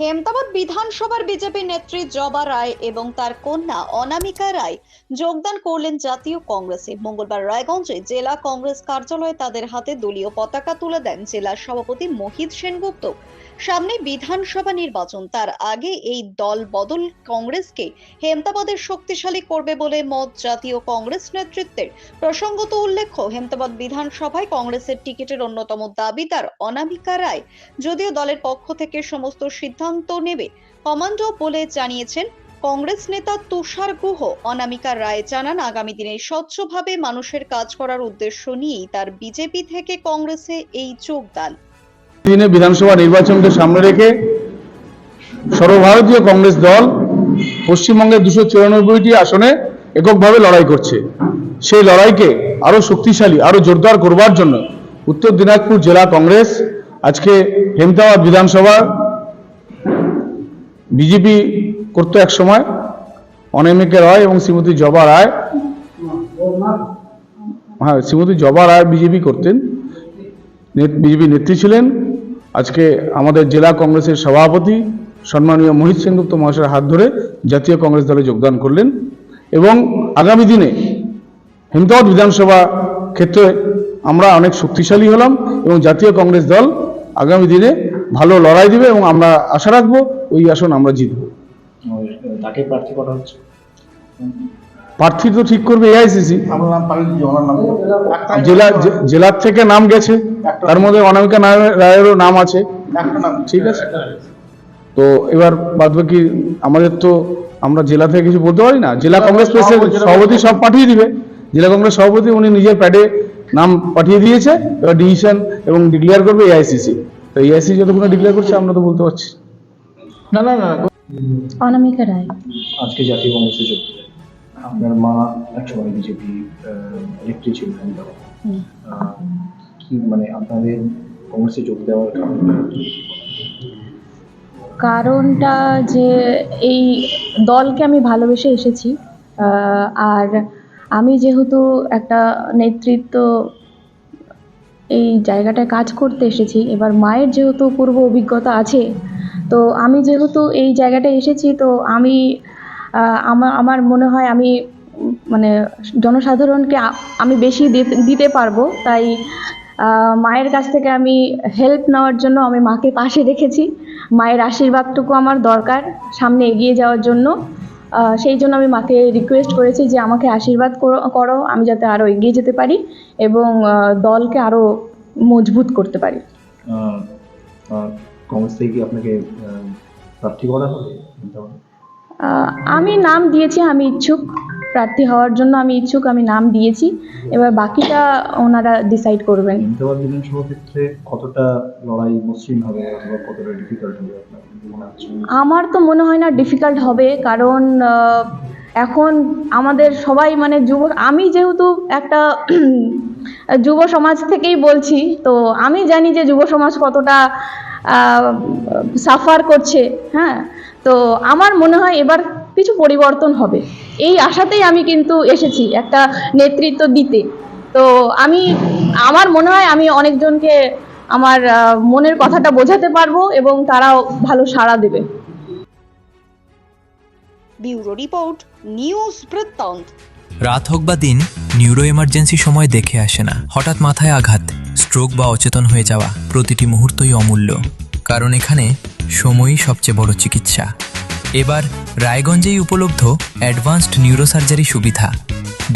হেমতাবাদ বিধানসভার বিজেপি নেত্রী জবা রায় এবং তার কন্যা অনামিকা রায় যোগদান করলেন জাতীয় কংগ্রেসে। মঙ্গলবার রায়গঞ্জে জেলা কংগ্রেস কার্যালয়ে তাদের হাতে দলীয় পতাকা তুলে দেন জেলা সভাপতি মোহিত সেনগুপ্ত। সামনে বিধানসভা নির্বাচন, তার আগে এই দল বদল কংগ্রেসকে হেমতাবাদের শক্তিশালী করবে বলে মত জাতীয় কংগ্রেস নেতৃত্বের। প্রসঙ্গত উল্লেখ্য, হেমতাবাদ বিধানসভায় কংগ্রেসের টিকিটের অন্যতম দাবিদার অনামিকা রায় যদিও দলের পক্ষ থেকে সমস্ত সিদ্ধান্ত নেবে কমান্ডো বলে জানিয়েছেন কংগ্রেস নেতা তুষার গুহ। অনামিকা রায় জানান, আগামী দিনে স্বচ্ছভাবে মানুষের কাজ করার উদ্দেশ্য নিয়েই তার বিজেপি থেকে কংগ্রেসে এই যোগদান। দিনে বিধানসভা নির্বাচনকে সামনে রেখে সর্বভারতীয় কংগ্রেস দল পশ্চিমবঙ্গের 294টি আসনে এককভাবে লড়াই করছে। সেই লড়াইকে আরো শক্তিশালী, আরো জোরদার করবার জন্য উত্তর দিনাজপুর জেলা কংগ্রেস আজকে হেমতাবাদ বিধানসভা বিজেপি করত এক সময়, অনামিকা রায় এবং শ্রীমতী জবা রায়, শ্রীমতী জবা রায় বিজেপি করতেন, বিজেপি নেত্রী ছিলেন। আজকে আমাদের জেলা কংগ্রেসের সভাপতি সম্মানীয় মোহিত সেনগুপ্ত মহাশয়ের হাত ধরে জাতীয় কংগ্রেস দলে যোগদান করলেন এবং আগামী দিনে হেমতাবাদ বিধানসভা ক্ষেত্রে আমরা অনেক শক্তিশালী হলাম এবং জাতীয় কংগ্রেস দল আগামী দিনে ভালো লড়াই দিবে এবং আমরা আশা রাখবো ওই আসন আমরা জিতব। তাকে প্রার্থী করা হচ্ছে, প্রার্থী তো ঠিক করবে এআইসিসি। জেলার থেকে নাম গেছে, তার মধ্যে অনামিকা রায়েরও নাম আছে, ঠিক আছে। তো এবার বাদবাকি আমাদের তো, আমরা জেলা থেকে কিছু বলতে পারি না। জেলা কংগ্রেস প্রেসিডেন্ট সভাপতি সব পাঠিয়ে দিবে। জেলা কংগ্রেস সভাপতি উনি নিজের প্যাডে নাম পাঠিয়ে দিয়েছে, এবার ডিসিশন এবং ডিক্লেয়ার করবে এআইসিসি। তো এআইসিসি যতক্ষণ ডিক্লেয়ার করছে আমরা তো বলতে পারছি না। অনামিকা রায় আজকে জাতীয় কংগ্রেসে যোগ দিলেন। আপনার মা একসময় বিজেপি নেত্রী ছিলেন, কি মানে আপনাদের কংগ্রেসে যোগ দেওয়ার কারণটা যে এই দলকে আমি ভালোবেসে এসেছি, আর আমি যেহেতু একটা নেতৃত্ব এই জায়গাটায় কাজ করতে এসেছি, এবার মায়ের যেহেতু পূর্ব অভিজ্ঞতা আছে, তো আমি যেহেতু এই জায়গাটায় এসেছি, তো আমি আমার মনে হয় আমি মানে জনসাধারণকে আমি বেশি দিতে পারবো। তাই মায়ের কাছ থেকে আমি হেল্প নেওয়ার জন্য আমি মাকে পাশে রেখেছি। মায়ের আশীর্বাদটুকু আমার দরকার সামনে এগিয়ে যাওয়ার জন্য। সেই জন্য আমি মাকে রিকোয়েস্ট করেছি যে আমাকে আশীর্বাদ করো, আমি যাতে আরও এগিয়ে যেতে পারি এবং দলকে আরও মজবুত করতে পারি। কংগ্রেস থেকে কি আপনাকে প্রার্থী করা হবে? আমি নাম দিয়েছি, আমি ইচ্ছুক প্রার্থী হওয়ার জন্য, আমি ইচ্ছুক, আমি নাম দিয়েছি। এবার বাকিটা ওনারা ডিসাইড করবেন। হেমতাবাদ বিধানসভা ক্ষেত্রে কতটা লড়াই মসৃণ হবে অথবা কতটা ডিফিকাল্ট হবে আপনার মনে হচ্ছে? আমার তো মনে হয় না ডিফিকাল্ট হবে, কারণ এখন আমাদের সবাই মানে আমি যেহেতু একটা যুব সমাজ থেকেই বলছি, তো আমি জানি যে যুব সমাজ কতটা সাফার করছে। হ্যাঁ, তো আমার মনে হয় এবার কিছু পরিবর্তন হবে, এই আশাতেই আমি কিন্তু এসেছি একটা নেতৃত্ব দিতে। তো আমার মনে হয় আমি অনেকজনকে আমার মনের কথাটা বোঝাতে পারবো এবং তারাও ভালো সাড়া দেবে। ব্যুরো রিপোর্ট, নিউজ বৃত্তান্ত। রাত হোক বা দিন, নিউরো এমার্জেন্সি সময় দেখে আসে না। হঠাৎ মাথায় আঘাত, স্ট্রোক বা অচেতন হয়ে যাওয়া, প্রতিটি মুহূর্তই অমূল্য, কারণ এখানে সময়ই সবচেয়ে বড় চিকিৎসা। এবার রায়গঞ্জেই উপলব্ধ অ্যাডভান্সড নিউরোসার্জারি সুবিধা।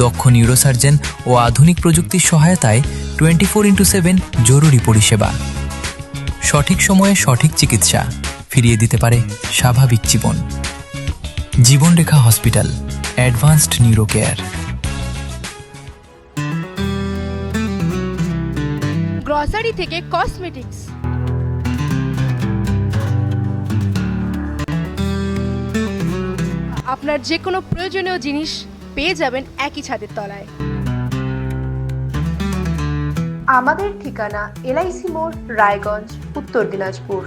দক্ষ নিউরোসার্জন ও আধুনিক প্রযুক্তির সহায়তায় 24x7 জরুরি পরিষেবা। সঠিক সময়ে সঠিক চিকিৎসা ফিরিয়ে দিতে পারে স্বাভাবিক জীবন। জীবনরেখা hospital, advanced neuro care. Grocery থেকে কসমেটিক্স, আপনার যে কোনো প্রয়োজনীয় জিনিস পেয়ে যাবেন একই ছাদের তলায়। আমাদের ঠিকানা এলআইসি মোড়, রায়গঞ্জ, উত্তর দিনাজপুর।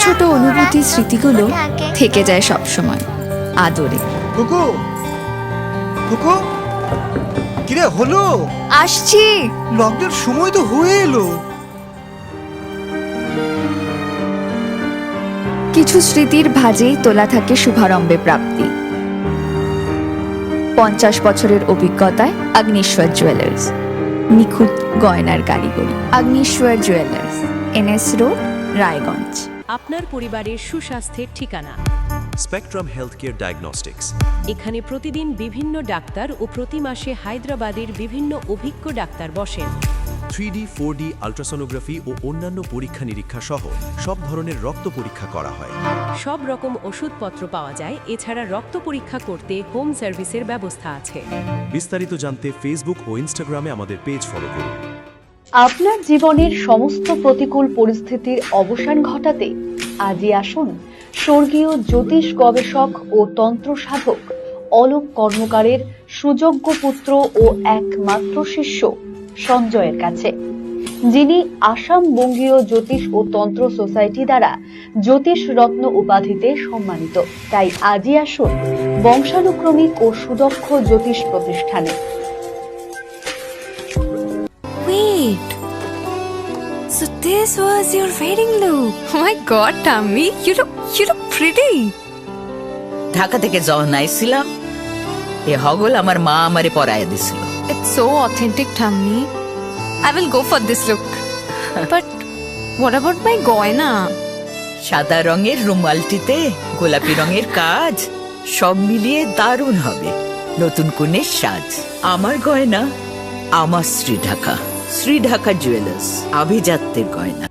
ছোট অনুভূতি স্মৃতিগুলো থেকে যায় সব সময় আদরে। কুকু কুকু কিরে হলো? আসছি। লকডাউন সময় তো হয়ে এলো। কিছু স্মৃতির ভাজেই তোলা থাকে শুভারম্ভে প্রাপ্তি। 50 বছরের অভিজ্ঞতায় আগ্নেশ্বর জুয়েলার্স, নিখুঁত গয়নার কারিগরি। Agneshwar jewellers, NS road, Raiganj. আপনার পরিবারের সুস্বাস্থ্যের ঠিকানা। Spectrum healthcare diagnostics. এখানে প্রতিদিন বিভিন্ন ডাক্তার ও প্রতি মাসে হায়দ্রাবাদের বিভিন্ন অভিজ্ঞ ডাক্তার বসেন। 3D 4D আল্ট্রাসোনোগ্রাফি ও অন্যান্য পরীক্ষা নিরীক্ষা সহ সব ধরনের রক্ত পরীক্ষা করা হয়। সব রকম ওষুধপত্র পাওয়া যায়। এছাড়া রক্ত পরীক্ষা করতে হোম সার্ভিসের ব্যবস্থা আছে। বিস্তারিত জানতে ফেসবুক ও ইনস্টাগ্রামে আমাদের পেজ ফলো করুন। আপনার জীবনের সমস্ত প্রতিকূল পরিস্থিতির অবসান ঘটাতে আজই আসুন স্বর্গীয় জ্যোতিষ গবেষক ও তন্ত্র সাধক অলোক কর্মকারের সুযোগ্য পুত্র ও একমাত্র শিষ্য সঞ্জয়ের কাছে, যিনি আসাম বঙ্গীয় জ্যোতিষ ও তন্ত্র সোসাইটি দ্বারা জ্যোতিষ রত্ন উপাধিতে সম্মানিত। তাই আজই আসুন বংশানুক্রমিক ও সুদক্ষ জ্যোতিষ প্রতিষ্ঠানে। Wait. So this was your wedding look. Oh my god, Tammy, you look pretty. Dhaka থেকে যখন আইছিলাম এ হগল আমার মা আমারে পরায় দিছিল। It's so authentic, Tammy. I will go for this look. But what about my goina? সাদা রঙের রুমালটিতে গোলাপি রঙের কাজ, সব মিলিয়ে দারুণ হবে নতুন কনের সাজ। আমার গয়না আমার শ্রী ঢাকা জুয়েলার্স, আভিজাত্যের গয়না।